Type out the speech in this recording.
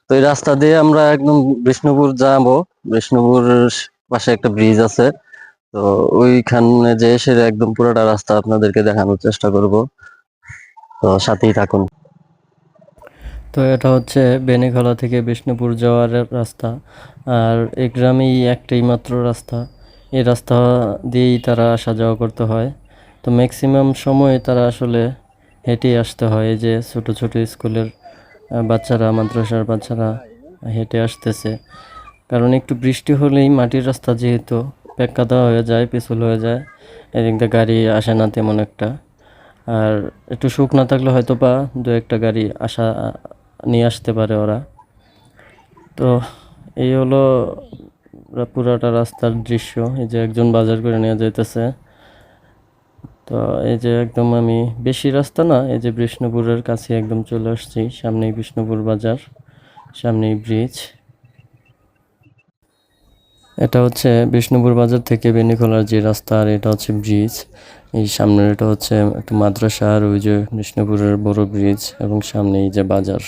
তো এই রাস্তা দিয়ে আমরা একদম বিষ্ণুপুর যাবো। বিষ্ণুপুর পাশে একটা ব্রিজ আছে, তো ওইখানে যে এসে একদম পুরোটা রাস্তা আপনাদেরকে দেখানোর চেষ্টা করব, তো সাথেই থাকুন। তো এটা হচ্ছে বেনিখোলা থেকে বিষ্ণুপুর যাওয়ার রাস্তা। আর এই গ্রামেই একটাই মাত্র রাস্তা, এই রাস্তা দিয়েই তারা আসা যাওয়া করতে হয়। তো ম্যাক্সিমাম সময় তারা আসলে হেঁটেই আসতে হয়। এই যে ছোট ছোট স্কুলের বাচ্চারা, মাদ্রাসার বাচ্চারা হেঁটে আসতেছে, কারণ একটু বৃষ্টি হলেই মাটির রাস্তা যেহেতু প্যাঁকাদা হয়ে যায়, পিছল হয়ে যায়, এদিক দিয়ে গাড়ি আসে না তেমন একটা। আর একটু শুকনা থাকলে হয়তো বা দু একটা গাড়ি নিয়ে আসতে পারে ওরা। তো এই হলো পুরাটা রাস্তার দৃশ্য। এই যে একজন বাজার করে নিয়ে যাইতেছে। তো এই যে একদম আমি বেশি রাস্তা না, এই যে বিষ্ণুপুরের কাছে একদম চলে আসছি। সামনেই বিষ্ণুপুর বাজার, সামনেই ব্রিজ। এটা হচ্ছে বিষ্ণুপুর বাজার থেকে বেনিখোলার যে রাস্তা, আর এটা হচ্ছে ব্রিজ। এই সামনের এটা হচ্ছে একটা মাদ্রাসা, আর ওই যে বিষ্ণুপুরের বড় ব্রিজ, এবং সামনে এই যে বাজার।